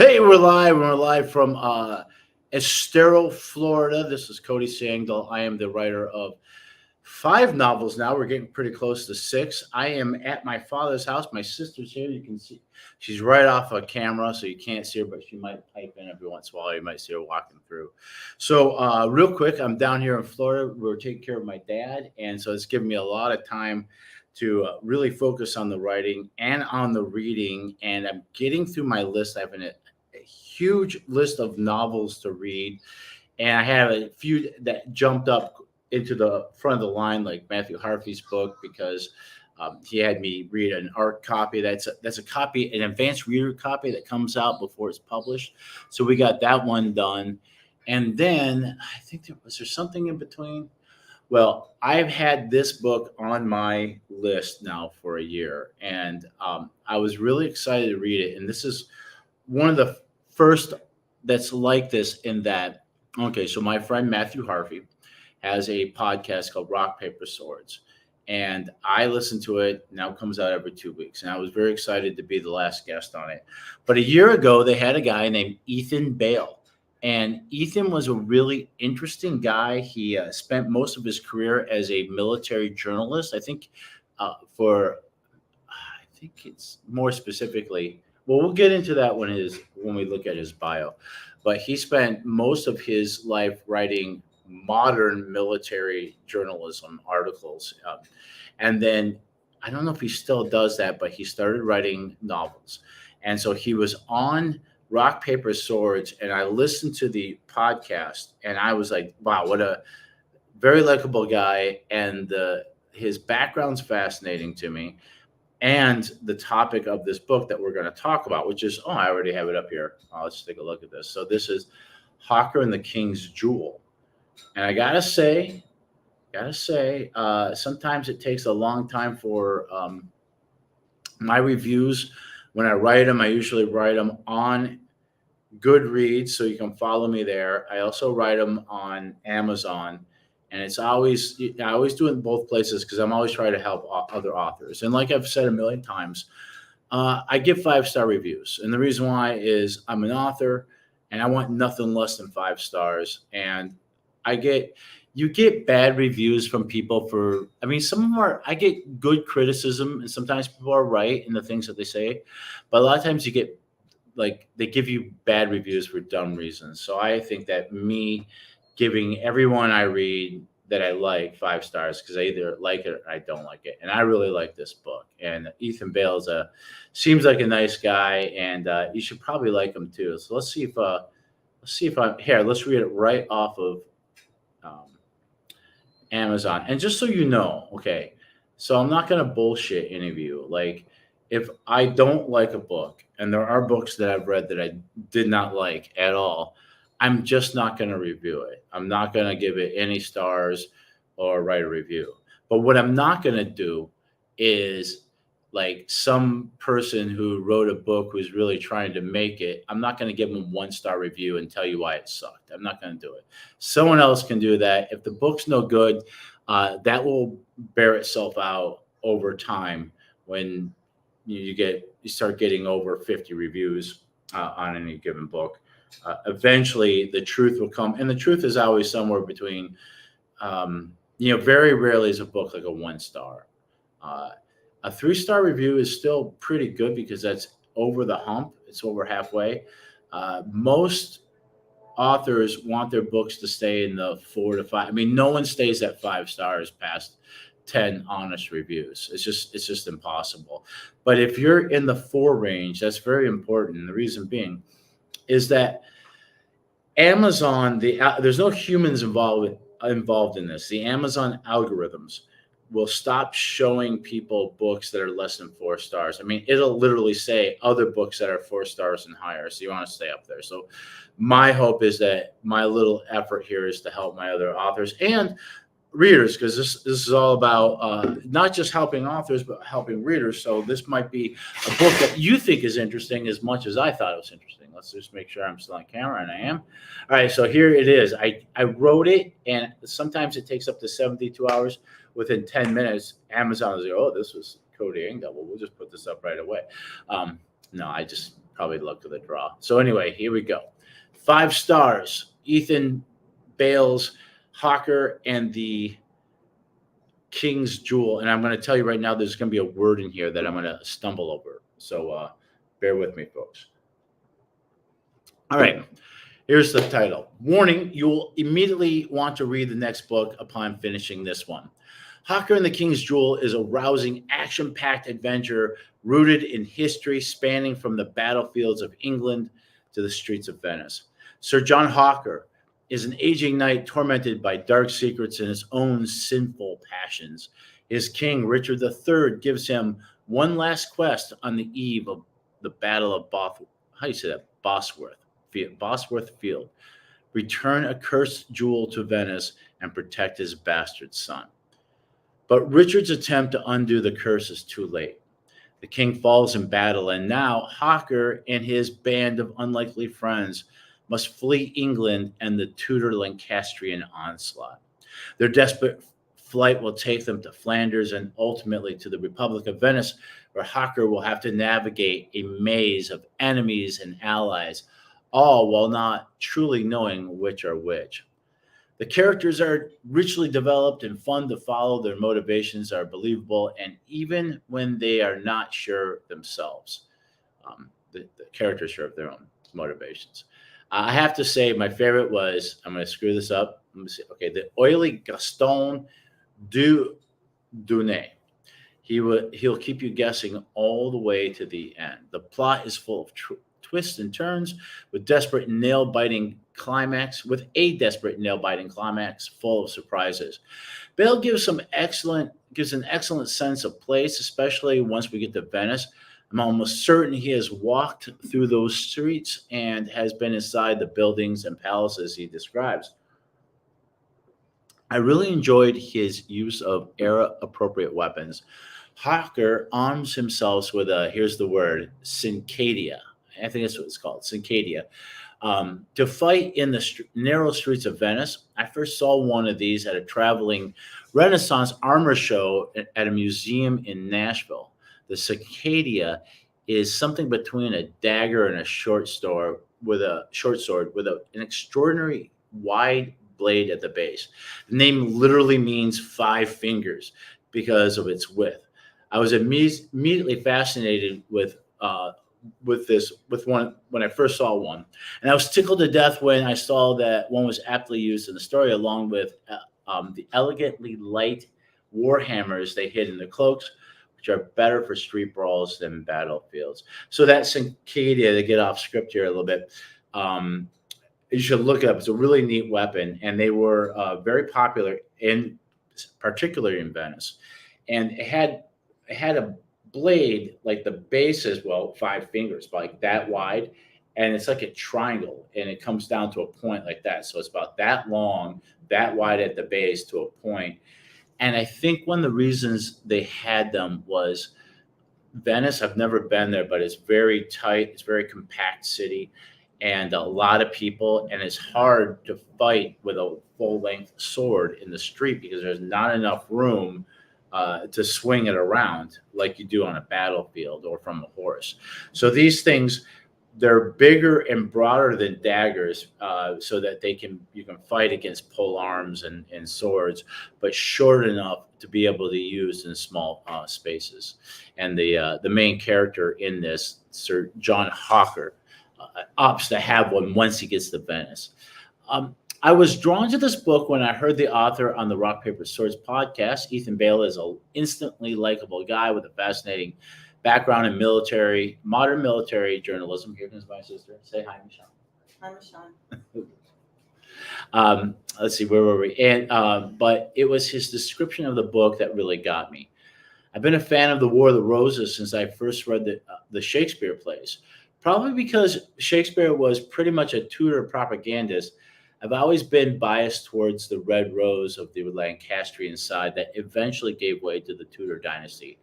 Hey, we're live. We're live from Estero, Florida. This is Cody Sangdal. I am the writer of five novels now. We're getting pretty close to six. I am at my father's house. My sister's here. You can see she's right off a camera, so you can't see her, but she might pipe in every once in a while. You might see her walking through. So, real quick, I'm down here in Florida. We're taking care of my dad, and so it's given me a lot of time to really focus on the writing and on the reading. And I'm getting through my list. I have a huge list of novels to read, and I have a few that jumped up into the front of the line, like Matthew Harvey's book, because he had me read an art copy. That's a copy, an advanced reader copy that comes out before it's published. So we got that one done, and then I think there something in between. Well, I've had this book on my list now for a year, and I was really excited to read it. And this is one of the first that's like this in that. Okay, so my friend Matthew Harvey has a podcast called Rock Paper Swords, and I listen to it. Now it comes out every 2 weeks, and I was very excited to be the last guest on it. But a year ago, they had a guy named Ethan Bale, and Ethan was a really interesting guy. He spent most of his career as a military journalist. I think it's more specifically. Well, we'll get into that when we look at his bio. But he spent most of his life writing modern military journalism articles, and then I don't know if he still does that, but he started writing novels, and so he was on Rock Paper Swords, and I listened to the podcast, and I was like, wow, what a very likable guy, and his background's fascinating to me, and the topic of this book that we're going to talk about, which is, oh, I already have it up here. Let's take a look at this. So this is Hawker and the King's Jewel. And I gotta say, sometimes it takes a long time for my reviews. When I write them, I usually write them on Goodreads, so you can follow me there. I also write them on Amazon, and I always do it in both places because I'm always trying to help other authors. And like I've said a million times, I give 5-star reviews, and the reason why is I'm an author, and I want nothing less than 5 stars. And I get you get bad reviews from people for. I mean, some of them are. I get good criticism, and sometimes people are right in the things that they say, but a lot of times you get like they give you bad reviews for dumb reasons. So I think that me giving everyone I read that I like 5 stars because I either like it or I don't like it. And I really like this book. And Ethan Bale seems like a nice guy, and you should probably like him too. So let's see if I'm here. Let's read it right off of um, Amazon. And just so you know, okay, so I'm not gonna bullshit any of you. Like, if I don't like a book, and there are books that I've read that I did not like at all, I'm just not gonna review it. I'm not gonna give it any stars or write a review. But what I'm not gonna do is like some person who wrote a book who's really trying to make it, I'm not going to give them 1-star review and tell you why it sucked. I'm not going to do it. Someone else can do that. If the book's no good, that will bear itself out over time when you start getting over 50 reviews on any given book. Eventually, the truth will come, and the truth is always somewhere between. Very rarely is a book like a 1 star. Uh, a 3-star review is still pretty good because that's over the hump. It's over halfway. Most authors want their books to stay in the 4 to 5. I mean, no one stays at 5 stars past 10 honest reviews. It's just impossible. But if you're in the 4 range, that's very important. The reason being is that Amazon, there's no humans involved in this. The Amazon algorithms will stop showing people books that are less than 4 stars. I mean, it'll literally say other books that are 4 stars and higher. So you want to stay up there. So my hope is that my little effort here is to help my other authors and readers, because this is all about not just helping authors, but helping readers. So this might be a book that you think is interesting as much as I thought it was interesting. Let's just make sure I'm still on camera, and I am. All right, so here it is. I wrote it, and sometimes it takes up to 72 hours. Within 10 minutes, Amazon is like, oh, this was Cody Engdahl. Well, we'll just put this up right away. No, I just probably luck of the draw. So anyway, here we go. 5 stars. Ethan Bale's Hawker and the King's Jewel. And I'm going to tell you right now, there's going to be a word in here that I'm going to stumble over. So bear with me, folks. All right. Here's the title. Warning, you will immediately want to read the next book upon finishing this one. Hawker and the King's Jewel is a rousing, action-packed adventure rooted in history spanning from the battlefields of England to the streets of Venice. Sir John Hawker is an aging knight tormented by dark secrets and his own sinful passions. His king, Richard III, gives him one last quest on the eve of the Battle of Bosworth Field. Return a cursed jewel to Venice and protect his bastard son. But Richard's attempt to undo the curse is too late. The king falls in battle, and now Hawker and his band of unlikely friends must flee England and the Tudor Lancastrian onslaught. Their desperate flight will take them to Flanders and ultimately to the Republic of Venice, where Hawker will have to navigate a maze of enemies and allies, all while not truly knowing which are which. The characters are richly developed and fun to follow. Their motivations are believable, and even when they are not sure themselves, the characters have their own motivations. I have to say, my favorite was, I'm going to screw this up. Let me see. Okay, the oily Gaston Dunay. He'll keep you guessing all the way to the end. The plot is full of twists and turns with a desperate nail-biting climax full of surprises. Bale gives an excellent sense of place, especially once we get to Venice. I'm almost certain he has walked through those streets and has been inside the buildings and palaces he describes. I really enjoyed his use of era-appropriate weapons. Hawker arms himself with here's the word, Cincadia. I think that's what it's called, Cincadia. To fight in the narrow streets of Venice. I first saw one of these at a traveling Renaissance armor show at a museum in Nashville. The Cincadia is something between a dagger and a short sword with an extraordinary wide blade at the base. The name literally means 5 fingers because of its width. I was immediately fascinated with one when I first saw one, and I was tickled to death when I saw that one was aptly used in the story, along with the elegantly light war hammers they hid in their cloaks, which are better for street brawls than battlefields. So that Cincadia, to get off script here a little bit, you should look it up. It's a really neat weapon, and they were very popular particularly in Venice, and it had a blade, like the base is 5 fingers, like that wide, and it's like a triangle, and it comes down to a point like that. So it's about that long, that wide at the base to a point. And I think one of the reasons they had them was Venice. I've never been there, but it's very tight. It's a very compact city, and a lot of people, and it's hard to fight with a full-length sword in the street because there's not enough room to swing it around like you do on a battlefield or from a horse. So these things, they're bigger and broader than daggers, so that you can fight against pole arms and swords, but short enough to be able to use in small spaces. And the main character in this, Sir John Hawker, opts to have one once he gets to Venice. I was drawn to this book when I heard the author on the Rock, Paper, Swords podcast. Ethan Bale is an instantly likable guy with a fascinating background in modern military journalism. Here comes my sister. Say hi, Michelle. Hi, Michelle. Let's see, where were we? And but it was his description of the book that really got me. I've been a fan of the War of the Roses since I first read the Shakespeare plays. Probably because Shakespeare was pretty much a Tudor propagandist. I've always been biased towards the red rose of the Lancastrian side that eventually gave way to the Tudor dynasty.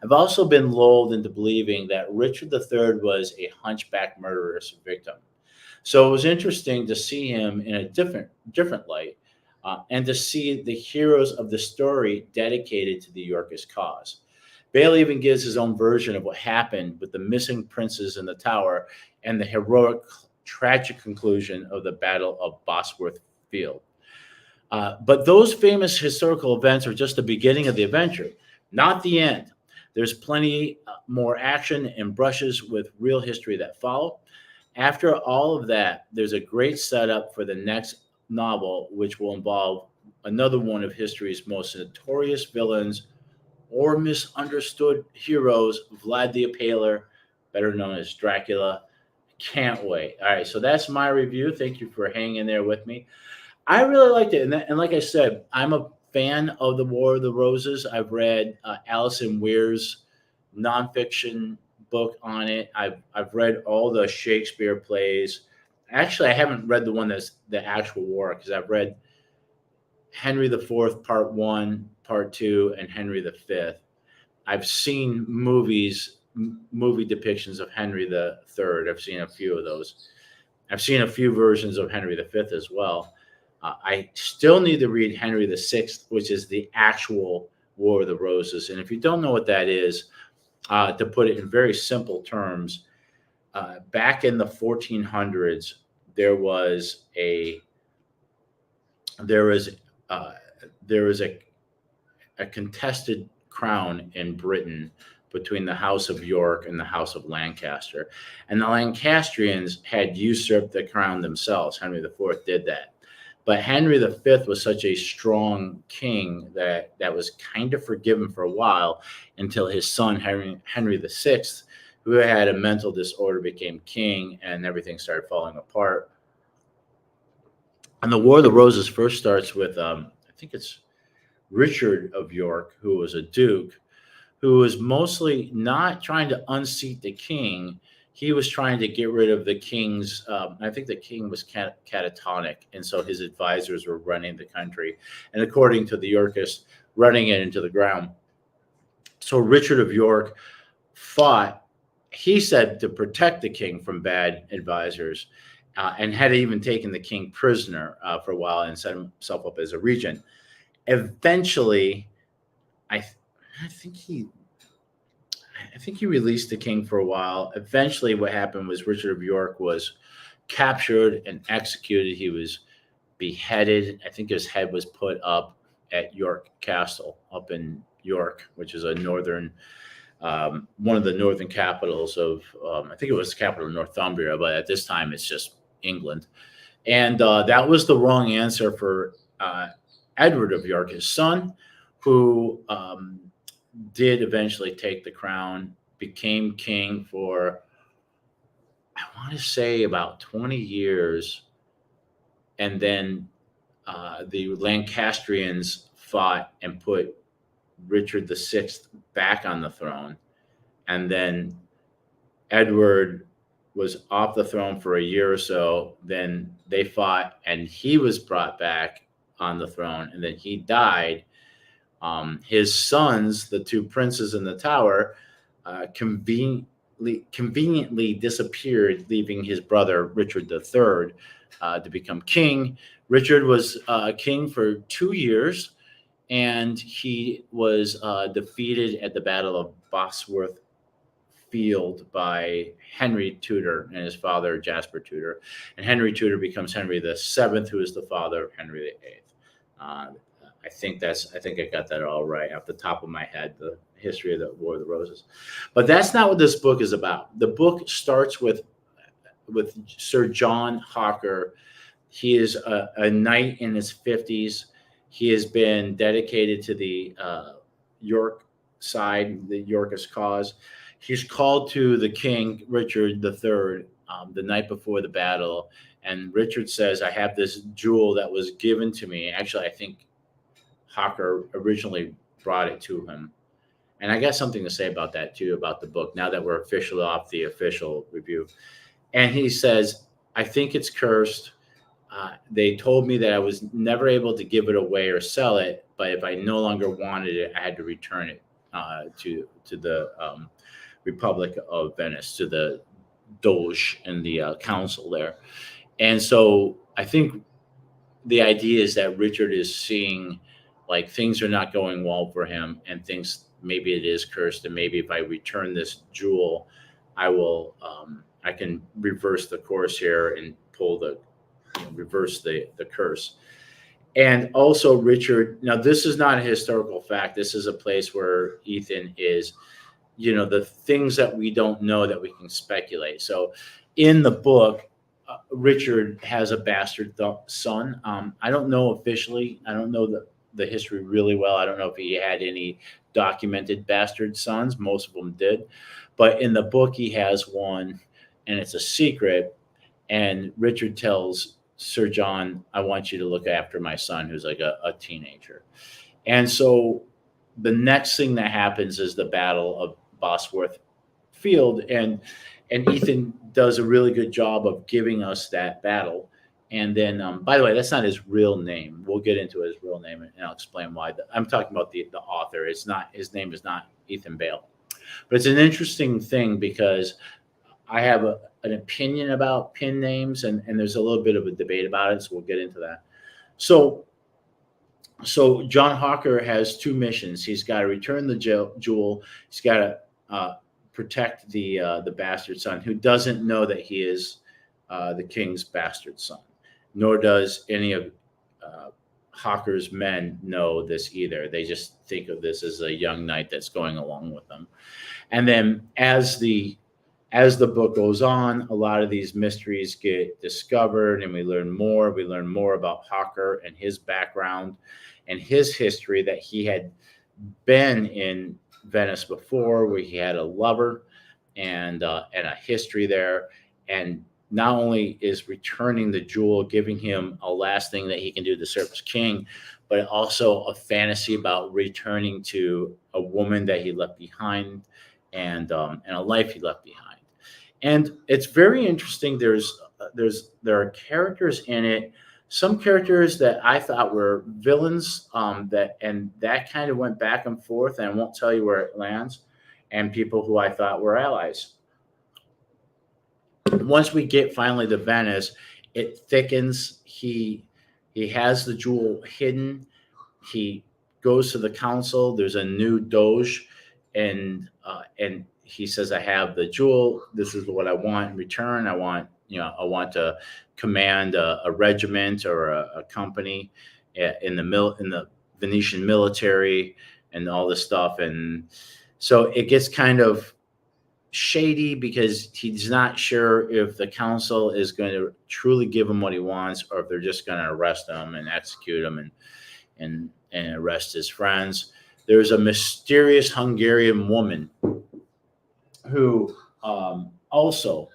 I've also been lulled into believing that Richard III was a hunchback murderous victim. So it was interesting to see him in a different light, and to see the heroes of the story dedicated to the Yorkist cause. Bale even gives his own version of what happened with the missing princes in the tower and the heroic, tragic conclusion of the Battle of Bosworth Field. But those famous historical events are just the beginning of the adventure, not the end. There's plenty more action and brushes with real history that follow. After all of that, there's a great setup for the next novel, which will involve another one of history's most notorious villains or misunderstood heroes, Vlad the Impaler, better known as Dracula. Can't wait. All right, so that's my review. Thank you for hanging in there with me. I really liked it, and like I said, I'm a fan of the War of the Roses. I've read Alison Weir's nonfiction book on it. I've read all the Shakespeare plays. Actually, I haven't read the one that's the actual war because I've read Henry the Fourth Part One, Part Two, and Henry the Fifth. I've seen movie depictions of Henry the Third. I've seen a few of those. I've seen a few versions of Henry the Fifth as well. I still need to read Henry the Sixth, which is the actual War of the Roses. And if you don't know what that is, to put it in very simple terms, back in the 1400s, there was a contested crown in Britain between the House of York and the House of Lancaster, and the Lancastrians had usurped the crown themselves. Henry the Fourth did that. But Henry V was such a strong king that was kind of forgiven for a while until his son, Henry VI, who had a mental disorder, became king and everything started falling apart. And the War of the Roses first starts with, I think it's Richard of York, who was a duke, who was mostly not trying to unseat the king. He was trying to get rid of the king's, I think the king was catatonic, and so his advisors were running the country, and according to the Yorkists, running it into the ground. So Richard of York fought, he said, to protect the king from bad advisors, and had even taken the king prisoner for a while and set himself up as a regent. Eventually, I think he released the king for a while. Eventually, what happened was Richard of York was captured and executed. He was beheaded. I think his head was put up at York Castle up in York, which is a northern, one of the northern capitals of, I think it was the capital of Northumbria, but at this time it's just England. And that was the wrong answer for Edward of York, his son, who did eventually take the crown, became king for, I want to say, about 20 years. And then the Lancastrians fought and put Richard VI back on the throne. And then Edward was off the throne for a year or so. Then they fought and he was brought back on the throne. And then he died. His sons, the two princes in the tower, conveniently disappeared, leaving his brother Richard III to become king. Richard was king for 2 years, and he was defeated at the Battle of Bosworth Field by Henry Tudor and his father Jasper Tudor. And Henry Tudor becomes Henry VII, who is the father of Henry VIII. I think I got that all right off the top of my head, the history of the War of the Roses. But that's not what this book is about. The book starts with Sir John Hawker. He is a knight in his 50s. He has been dedicated to the York side, the Yorkist cause. He's called to the king, Richard III, the night before the battle. And Richard says, I have this jewel that was given to me. Actually, I think Hawker originally brought it to him. And I got something to say about that too, about the book, now that we're officially off the official review. And he says, I think it's cursed. They told me that I was never able to give it away or sell it, but if I no longer wanted it, I had to return it to the Republic of Venice, to the Doge and the council there. And so I think the idea is that Richard is seeing like things are not going well for him, and things maybe it is cursed, and maybe if I return this jewel, I will I can reverse the course here and pull the reverse the curse. And also, Richard, now this is not a historical fact. This is a place where Ethan is, the things that we don't know that we can speculate. So in the book, Richard has a bastard son. I don't know officially. I don't know the history really well. I don't know if he had any documented bastard sons. Most of them did. But in the book, he has one, and it's a secret. And Richard tells Sir John, I want you to look after my son, who's like a teenager. And so the next thing that happens is the Battle of Bosworth Field. And Ethan does a really good job of giving us that battle. And then, by the way, that's not his real name. We'll get into his real name, and I'll explain why. I'm talking about the author. It's not, his name is not Ethan Bale. But it's an interesting thing because I have an opinion about pin names, and there's a little bit of a debate about it. So we'll get into that. So John Hawker has two missions. He's got to return the jewel. He's got to protect the bastard son, who doesn't know that he is the king's bastard son, nor does any of Hawker's men know this either. They just think of this as a young knight that's going along with them. And then as the book goes on, a lot of these mysteries get discovered, and we learn more. We learn more about Hawker and his background and his history, that he had been in Venice before, where he had a lover and a history there. And not only is returning the jewel giving him a last thing that he can do to serve his king, but also a fantasy about returning to a woman that he left behind, and a life he left behind. And it's very interesting. There are characters in it, some characters that I thought were villains, that kind of went back and forth, and I won't tell you where it lands, and people who I thought were allies. Once we get finally to Venice, it thickens. He has the jewel hidden. He goes to the council. There's a new doge, and he says, I have the jewel. This is what I want in return. I want to command a regiment or a company in the Venetian military and all this stuff. And so it gets kind of shady because he's not sure if the council is going to truly give him what he wants, or if they're just going to arrest him and execute him and arrest his friends. There's a mysterious Hungarian woman who also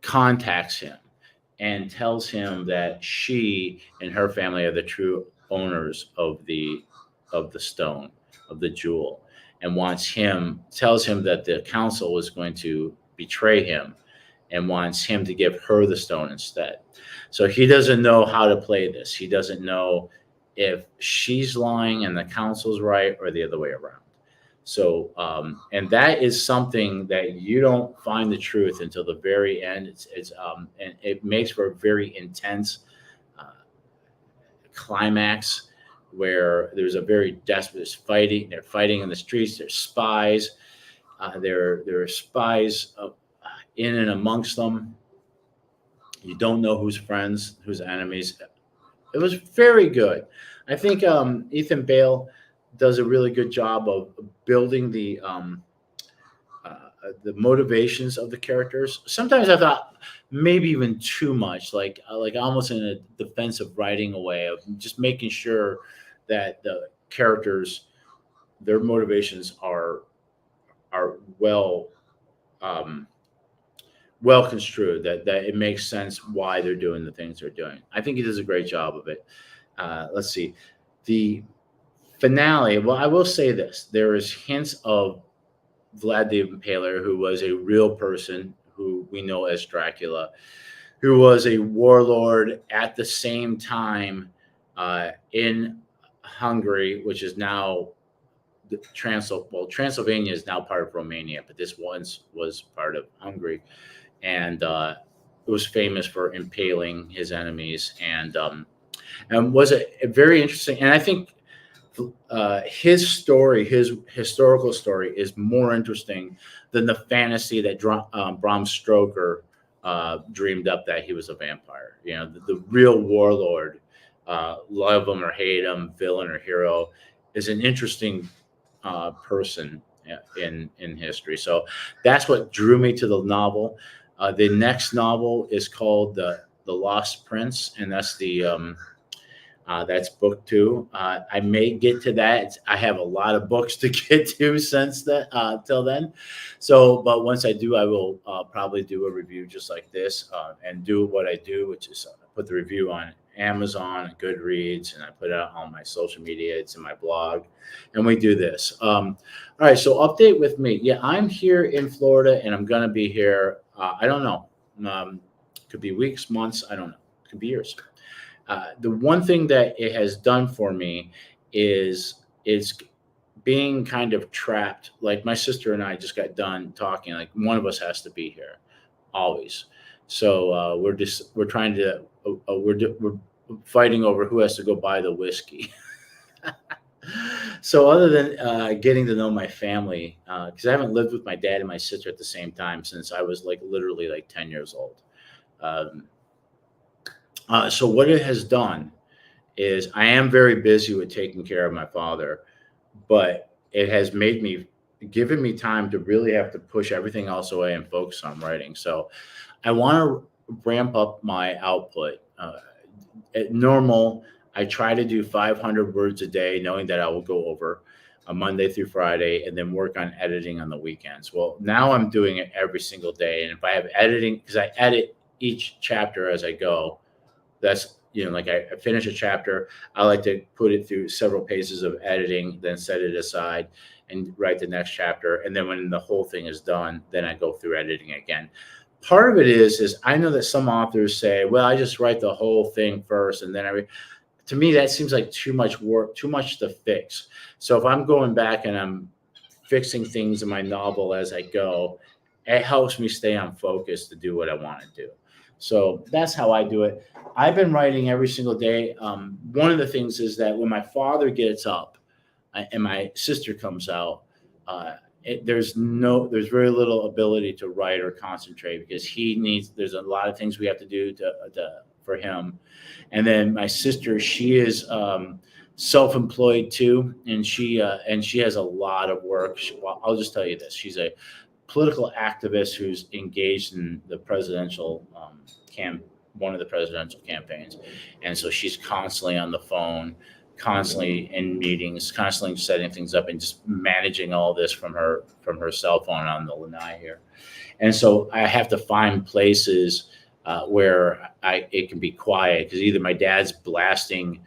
contacts him and tells him that she and her family are the true owners of the stone, of the jewel, and tells him that the council is going to betray him and wants him to give her the stone instead. So he doesn't know how to play this. He doesn't know if she's lying and the council's right, or the other way around. So, and that is something that you don't find the truth until the very end. And it makes for a very intense climax, where there's a very desperate fighting. They're fighting in the streets. There's spies. There are spies in and amongst them. You don't know who's friends, who's enemies. It was very good. I think Ethan Bale does a really good job of building the motivations of the characters. Sometimes I thought maybe even too much, like almost in a defensive writing way of just making sure that the characters, their motivations are well construed, that it makes sense why they're doing the things they're doing. I think he does a great job of it. Let's see, the finale. Well, I will say this: there is hints of Vlad the Impaler, who was a real person who we know as Dracula, who was a warlord at the same time in Hungary, which is now Transylvania is now part of Romania, but this once was part of Hungary, and it was famous for impaling his enemies, and was a very interesting. And I think his story, his historical story, is more interesting than the fantasy that Bram Stoker dreamed up, that he was a vampire. You know, the real warlord, love him or hate him, villain or hero, is an interesting person in history. So that's what drew me to the novel. The next novel is called the Lost Prince, and that's book two. I may get to that. I have a lot of books to get to since that till then. So, but once I do, I will probably do a review just like this, and do what I do, which is put the review on Amazon and Goodreads, and I put it out on my social media. It's in my blog, and we do this. All right. So, update with me. Yeah, I'm here in Florida, and I'm gonna be here. I don't know. Could be weeks, months. I don't know. Could be years. The one thing that it has done for me is being kind of trapped. Like my sister and I just got done talking. Like one of us has to be here, always. So we're trying to we're fighting over who has to go buy the whiskey. So other than getting to know my family, because I haven't lived with my dad and my sister at the same time since I was like literally like 10 years old. Um, so what it has done is I am very busy with taking care of my father, but it has made me given me time to really have to push everything else away and focus on writing. So I want to ramp up my output. At normal, I try to do 500 words a day, knowing that I will go over a Monday through Friday, and then work on editing on the weekends. Well, now I'm doing it every single day, and if I have editing, because I edit each chapter as I go, that's like I finish a chapter, I like to put it through several paces of editing, then set it aside and write the next chapter, and then when the whole thing is done, then I go through editing again. Part of it is I know that some authors say, well, I just write the whole thing first and then to me that seems like too much work, too much to fix. So if I'm going back and I'm fixing things in my novel as I go, it helps me stay on focus to do what I want to do. So that's how I do it. I've been writing every single day. One of the things is that when my father gets up and my sister comes out, there's very little ability to write or concentrate because there's a lot of things we have to do for him. And then my sister, she is self-employed too, and she has a lot of work. Well, I'll just tell you this: she's a political activist who's engaged in the presidential one of the presidential campaigns, and so she's constantly on the phone, constantly in meetings, constantly setting things up, and just managing all this from her cell phone on the lanai here. And so I have to find places where it can be quiet, because either my dad's blasting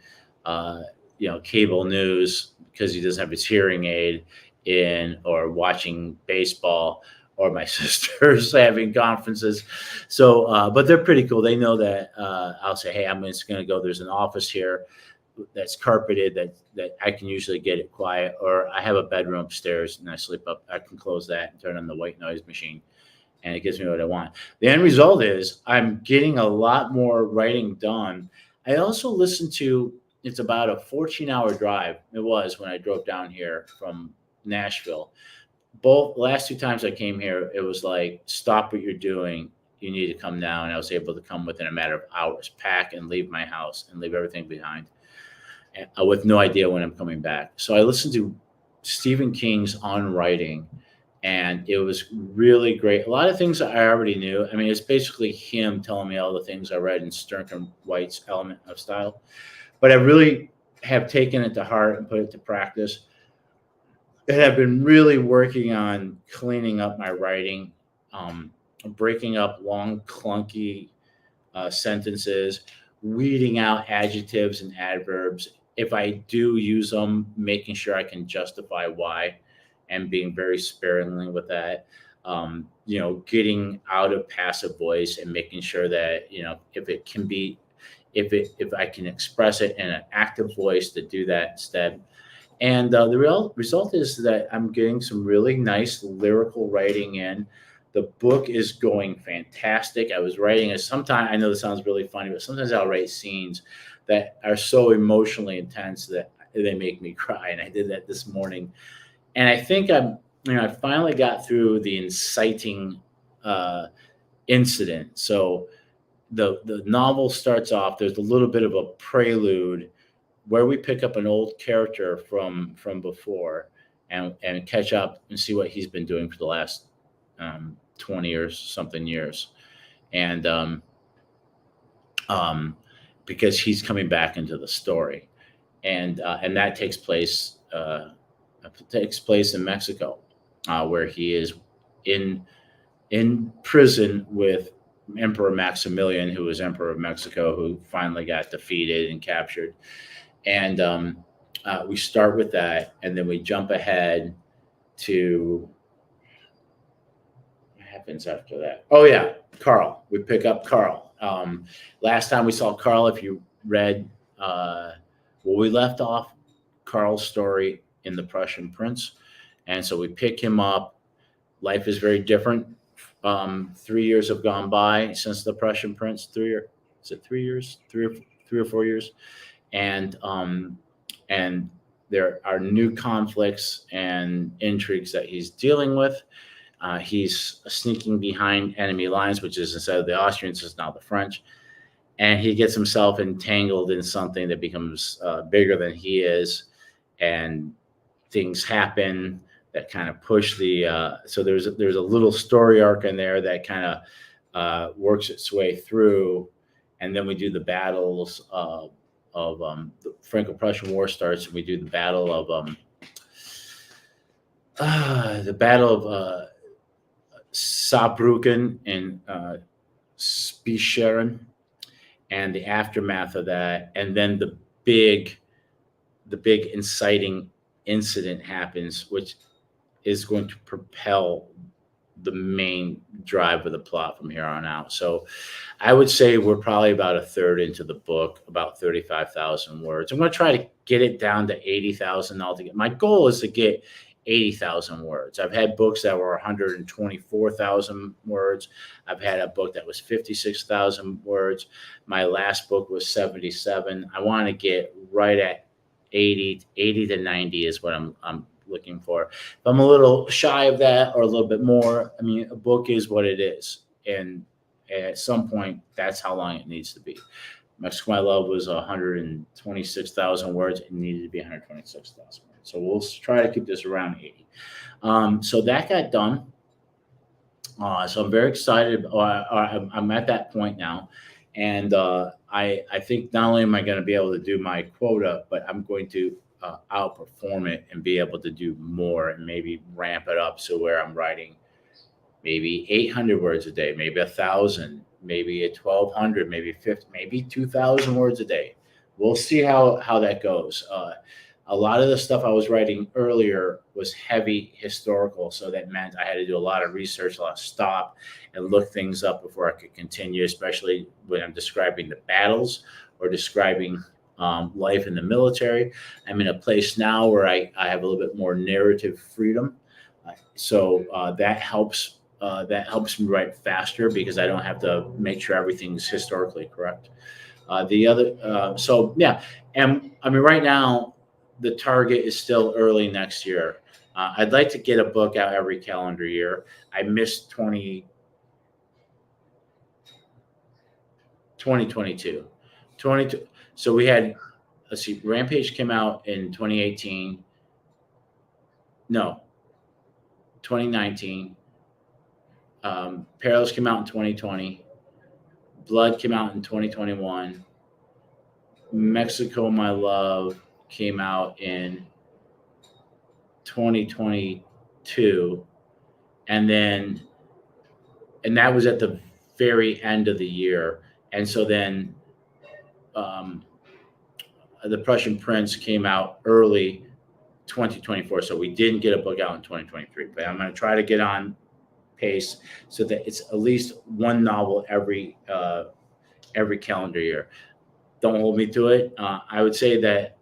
cable news because he doesn't have his hearing aid in, or watching baseball, or my sister's having conferences. So, but they're pretty cool. They know that I'll say, hey, I'm just going to go. There's an office here that's carpeted that I can usually get it quiet, or I have a bedroom upstairs and I sleep up. I can close that and turn on the white noise machine, and it gives me what I want. The end result is I'm getting a lot more writing done. I also listen to, it's about a 14-hour drive. It was when I drove down here from Nashville. Both last two times I came here, it was like, stop what you're doing. You need to come down. I was able to come within a matter of hours, pack and leave my house and leave everything behind, with no idea when I'm coming back. So I listened to Stephen King's On Writing, and it was really great. A lot of things I already knew. I mean, it's basically him telling me all the things I read in Sternken White's Element of Style. But I really have taken it to heart and put it to practice. And I've been really working on cleaning up my writing, breaking up long, clunky sentences, weeding out adjectives and adverbs. If I do use them, making sure I can justify why, and being very sparingly with that. Getting out of passive voice and making sure that, if I can express it in an active voice, to do that instead. And the real result is that I'm getting some really nice lyrical writing in. The book is going fantastic. I was writing sometimes, I know this sounds really funny, but sometimes I'll write scenes that are so emotionally intense that they make me cry, and I did that this morning. And I think I finally got through the inciting uh, incident. So the novel starts off. There's a little bit of a prelude where we pick up an old character from before, and catch up and see what he's been doing for the last 20 years, something years, and um, because he's coming back into the story, and that takes place in Mexico, where he is in in prison with Emperor Maximilian, who was Emperor of Mexico, who finally got defeated and captured. And we start with that, and then we jump ahead to what happens after that. Oh yeah, Carl. We pick up Carl. Last time we saw Carl, if you read, well, we left off Carl's story in the Prussian Prince, and so we pick him up. Life is very different. 3 years have gone by since the Prussian Prince. Is it 3 years? 3 or 4 years, and there are new conflicts and intrigues that he's dealing with. He's sneaking behind enemy lines, which is, instead of the Austrians, it's now the French, and he gets himself entangled in something that becomes bigger than he is, and things happen that kind of push the. So there's a little story arc in there that kind of works its way through, and then we do the battles of the Franco-Prussian War starts, and we do the battle of Saarbrücken and Spicheren, and the aftermath of that, and then the big inciting incident happens, which is going to propel the main drive of the plot from here on out. So I would say we're probably about a third into the book, about 35,000 words. I'm going to try to get it down to 80,000 altogether. My goal is to get 80,000 words. I've had books that were 124,000 words. I've had a book that was 56,000 words. My last book was 77. I want to get right at 80 to 90 is what I'm looking for. If I'm a little shy of that or a little bit more, I mean, a book is what it is. And at some point, that's how long it needs to be. Mexico My Love was 126,000 words. It needed to be 126,000 words. So we'll try to keep this around 80. So that got done. So I'm very excited. I'm at that point now. And I think not only am I going to be able to do my quota, but I'm going to outperform it and be able to do more and maybe ramp it up. So where I'm writing maybe 800 words a day, maybe 1,000, maybe 1,200, maybe 50, maybe 2,000 words a day. We'll see how that goes. A lot of the stuff I was writing earlier was heavy historical, so that meant I had to do a lot of research, a lot of stop and look things up before I could continue, especially when I'm describing the battles or describing life in the military. I'm in a place now where I have a little bit more narrative freedom, so that helps. That helps me write faster because I don't have to make sure everything's historically correct. So yeah, and I mean, right now, the target is still early next year. I'd like to get a book out every calendar year. I missed 2022. So we had, let's see, Rampage came out in 2018. No, 2019. Perilous came out in 2020. Blood came out in 2021. Mexico My Love came out in 2022, and that was at the very end of the year. And so then the Prussian Prince came out early 2024, so we didn't get a book out in 2023, but I'm going to try to get on pace so that it's at least one novel every calendar year. Don't hold me to it. I would say that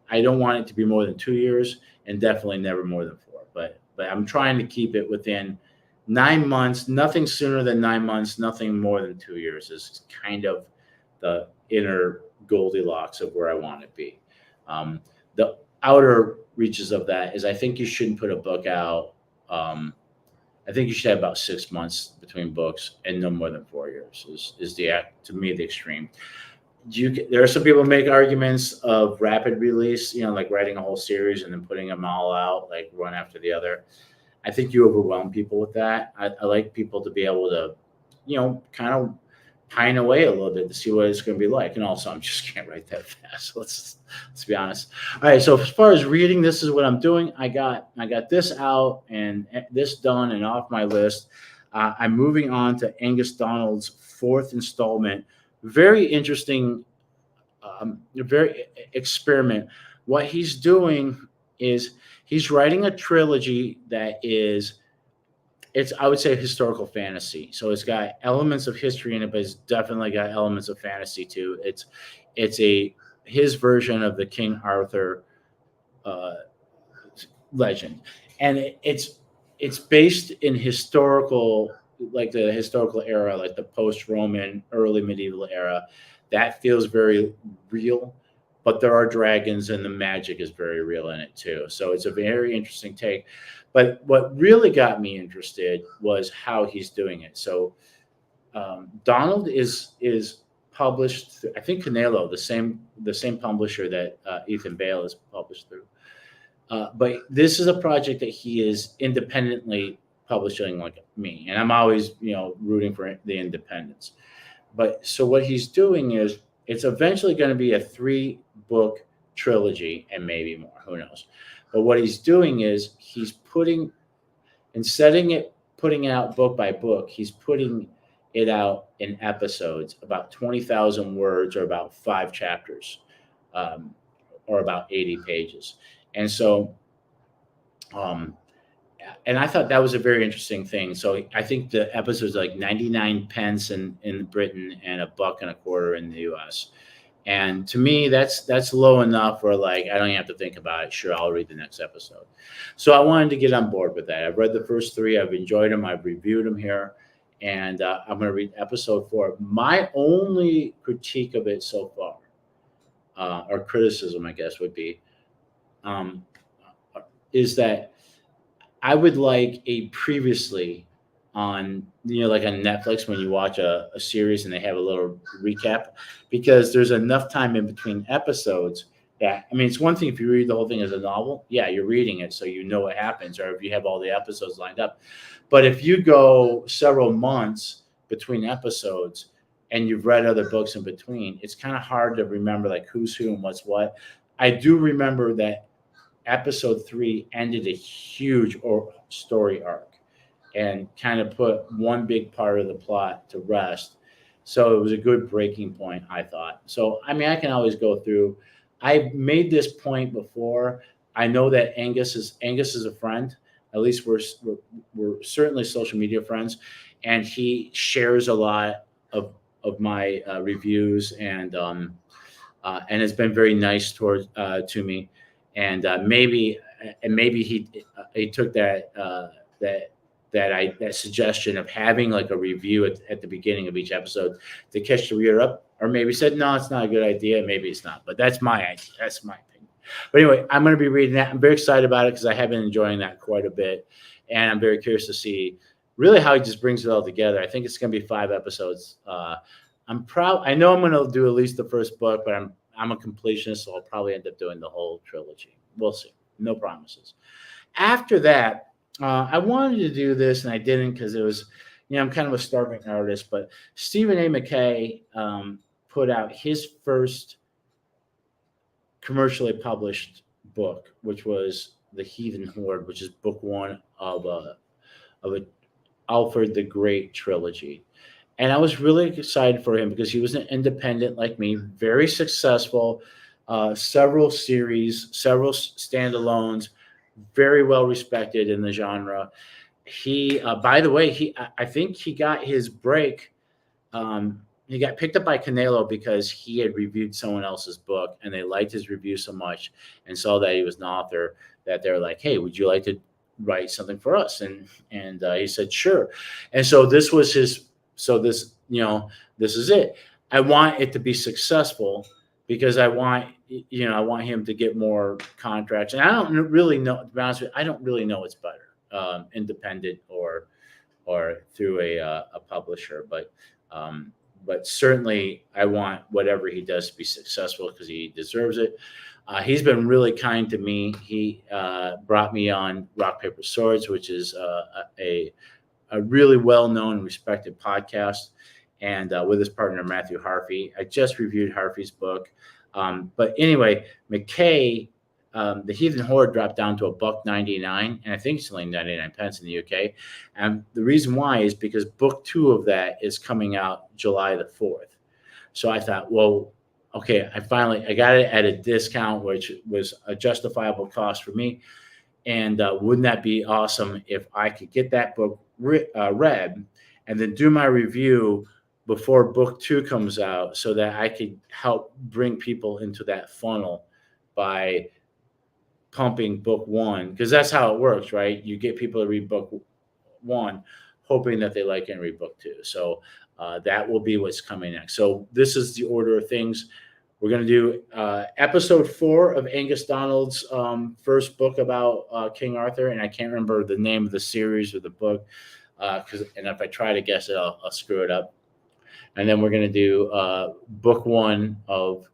I don't want it to be more than 2 years, and definitely never more than 4. But I'm trying to keep it within 9 months. Nothing sooner than 9 months. Nothing more than 2 years is kind of the inner Goldilocks of where I want to be. outer reaches of that is I think you shouldn't put a book out. Um, I think you should have about 6 months between books and no more than 4 years is to me the extreme. There are some people who make arguments of rapid release, like writing a whole series and then putting them all out like one after the other. I think you overwhelm people with that. I like people to be able to, kind of pine away a little bit to see what it's going to be like. And also, I just can't write that fast. Let's be honest. All right. So as far as reading, this is what I'm doing. I got this out and this done and off my list. I'm moving on to Angus Donald's fourth installment. Very interesting. Very experiment. What he's doing is he's writing a trilogy that is, it's, I would say, historical fantasy. So it's got elements of history in it, but it's definitely got elements of fantasy too. It's a his version of the King Arthur uh, legend, and it's based in historical, like the historical era, like the post-Roman, early medieval era. That feels very real, but there are dragons and the magic is very real in it too. So it's a very interesting take. But what really got me interested was how he's doing it. So Donald is published, I think Canelo, the same publisher that Ethan Bale is published through. But this is a project that he is independently publishing, like me, and I'm always rooting for the independence. But so what he's doing is it's eventually going to be a 3 book trilogy and maybe more, who knows. But what he's doing is he's putting it out book by book, he's putting it out in episodes, about 20,000 words or about 5 chapters, um, or about 80 pages. And so, um, and I thought that was a very interesting thing. So I think the episodes are like 99 pence in Britain and $1.25 in the US. And to me, that's low enough where like I don't even have to think about it. Sure, I'll read the next episode. So I wanted to get on board with that. I've read the first 3. I've enjoyed them. I've reviewed them here, and I'm going to read episode 4. My only critique of it so far, or criticism, I guess, would be, um, is that I would like a previously on, like on Netflix when you watch a series and they have a little recap, because there's enough time in between episodes that, I mean, it's one thing if you read the whole thing as a novel, yeah, you're reading it so you know what happens, or if you have all the episodes lined up. But if you go several months between episodes and you've read other books in between, it's kind of hard to remember like who's who and what's what. I do remember that episode 3 ended a huge story arc and kind of put one big part of the plot to rest. So it was a good breaking point, I thought. So, I mean, I can always go through. I've made this point before. I know that Angus is a friend. At least we're certainly social media friends, and he shares a lot of my reviews and has been very nice towards to me. And maybe he took that suggestion of having like a review at the beginning of each episode to catch the reader up, or maybe said no, it's not a good idea. Maybe it's not, but that's my idea. That's my opinion. But anyway, I'm going to be reading that. I'm very excited about it because I have been enjoying that quite a bit, and I'm very curious to see really how he just brings it all together. I think it's going to be 5 episodes. I'm proud. I know I'm going to do at least the first book, but I'm a completionist, so I'll probably end up doing the whole trilogy. We'll see. No promises. After that, I wanted to do this and I didn't because it was, I'm kind of a starving artist. But Stephen A. McKay put out his first commercially published book, which was The Heathen Horde, which is book 1 of a Alfred the Great trilogy. And I was really excited for him because he was an independent like me, very successful, several series, several standalones, very well respected in the genre. He, by the way, I think he got his break. He got picked up by Canelo because he had reviewed someone else's book, and they liked his review so much and saw that he was an author that they're like, "Hey, would you like to write something for us?" And he said, "Sure." And so this was his. So this is it. I want it to be successful. because I want him to get more contracts. And I don't really know, to be honest with you, I don't really know what's better, independent or through a publisher. But certainly I want whatever he does to be successful because he deserves it. He's been really kind to me. He brought me on Rock Paper Swords, which is a really well known, respected podcast, and with his partner Matthew Harvey. I just reviewed Harvey's book, but anyway, McKay, the Heathen Horde dropped down to $1.99, and I think it's only 99 pence in the UK. And the reason why is because book 2 of that is coming out July the 4th. So I thought, well, okay, I got it at a discount, which was a justifiable cost for me. And wouldn't that be awesome if I could get that book read and then do my review before book 2 comes out, so that I could help bring people into that funnel by pumping book 1, because that's how it works, right? You get people to read book 1, hoping that they like it and read book 2. So that will be what's coming next. So this is the order of things. We're going to do episode 4 of Angus Donald's first book about King Arthur, and I can't remember the name of the series or the book, and if I try to guess it, I'll screw it up. And then we're going to do book 1 of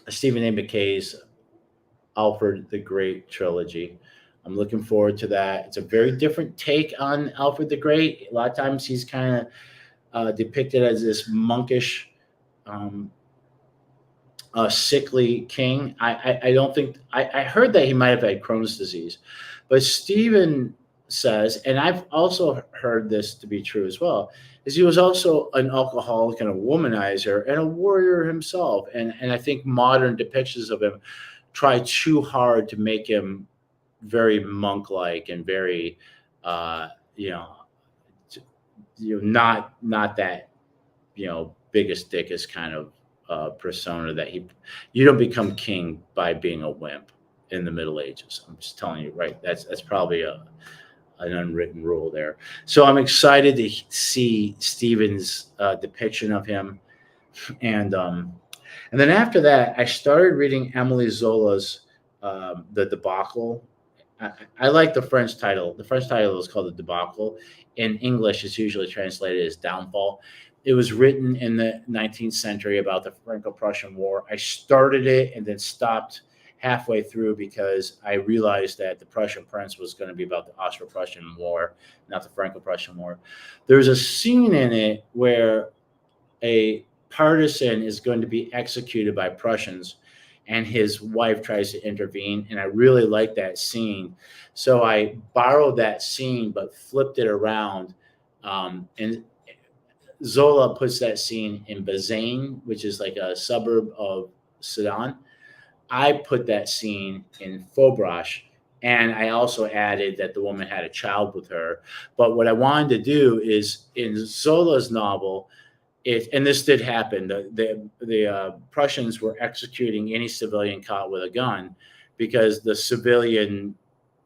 Stephen A. McKay's Alfred the Great trilogy. I'm looking forward to that. It's a very different take on Alfred the Great. A lot of times he's kind of depicted as this monkish, sickly king. I don't think I heard that he might have had Crohn's disease, but Stephen says, and I've also heard this to be true as well, is he was also an alcoholic and a womanizer and a warrior himself. And I think modern depictions of him try too hard to make him very monk-like and very, not that, biggest dickest kind of persona that you don't become king by being a wimp in the Middle Ages. I'm just telling you, right? That's probably an unwritten rule there. So I'm excited to see Stephen's depiction of him. And then after that, I started reading Emily Zola's The Debacle. I like the French title. The French title is called The Debacle. In English, it's usually translated as Downfall. It was written in the 19th century about the Franco-Prussian War. I started it and then stopped halfway through because I realized that the Prussian Prince was going to be about the Austro-Prussian War, not the Franco-Prussian War. There's a scene in it where a partisan is going to be executed by Prussians, and his wife tries to intervene, and I really like that scene. So I borrowed that scene but flipped it around, and Zola puts that scene in Bazaine, which is like a suburb of Sedan. I put that scene in Faubourg, and I also added that the woman had a child with her. But what I wanted to do is, in Zola's novel, and this did happen, the Prussians were executing any civilian caught with a gun because the civilian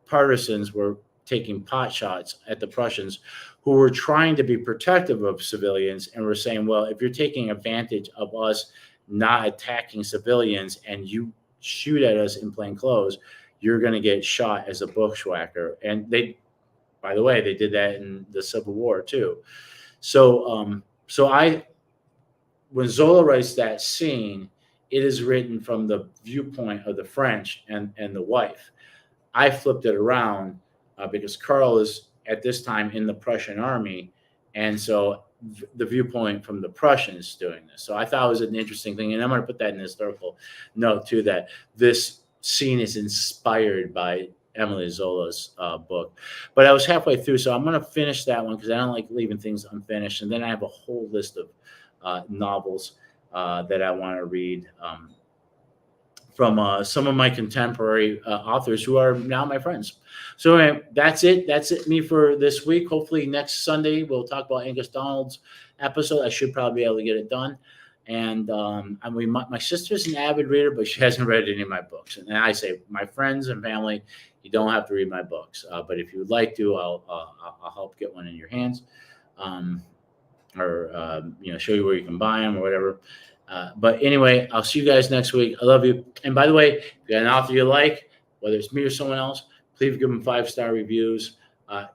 partisans were taking pot shots at the Prussians, who were trying to be protective of civilians and were saying, well, if you're taking advantage of us not attacking civilians and you shoot at us in plain clothes, you're going to get shot as a bushwhacker. And by the way, they did that in the Civil War too. So when Zola writes that scene, it is written from the viewpoint of the French and the wife. I flipped it around because Karl is at this time in the Prussian army, and so the viewpoint from the Prussians doing this. So I thought it was an interesting thing, and I'm going to put that in the historical note too, that this scene is inspired by Emily Zola's book. But I was halfway through, so I'm going to finish that one because I don't like leaving things unfinished. And then I have a whole list of novels that I want to read from some of my contemporary authors who are now my friends. So anyway, that's it. That's it me for this week. Hopefully next Sunday we'll talk about Angus Donald's episode. I should probably be able to get it done. And my sister's an avid reader, but she hasn't read any of my books. And I say, my friends and family, you don't have to read my books. But if you would like to, I'll help get one in your hands. or show you where you can buy them or whatever. But anyway, I'll see you guys next week. I love you. And by the way, if you got an author you like, whether it's me or someone else, please give them 5-star reviews.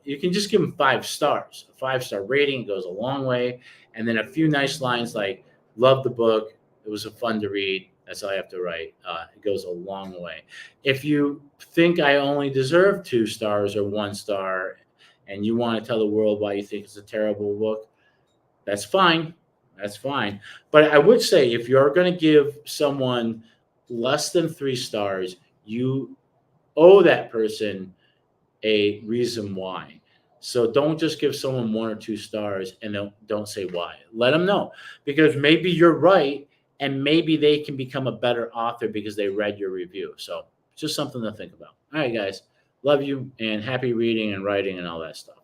You can just give them 5 stars. A 5-star rating goes a long way. And then a few nice lines like, love the book. It was a fun to read. That's all I have to write. It goes a long way. If you think I only deserve 2 stars or 1 star and you want to tell the world why you think it's a terrible book, that's fine. That's fine. But I would say if you're going to give someone less than 3 stars, you owe that person a reason why. So don't just give someone 1 or 2 stars and don't say why. Let them know, because maybe you're right and maybe they can become a better author because they read your review. So just something to think about. All right, guys. Love you and happy reading and writing and all that stuff.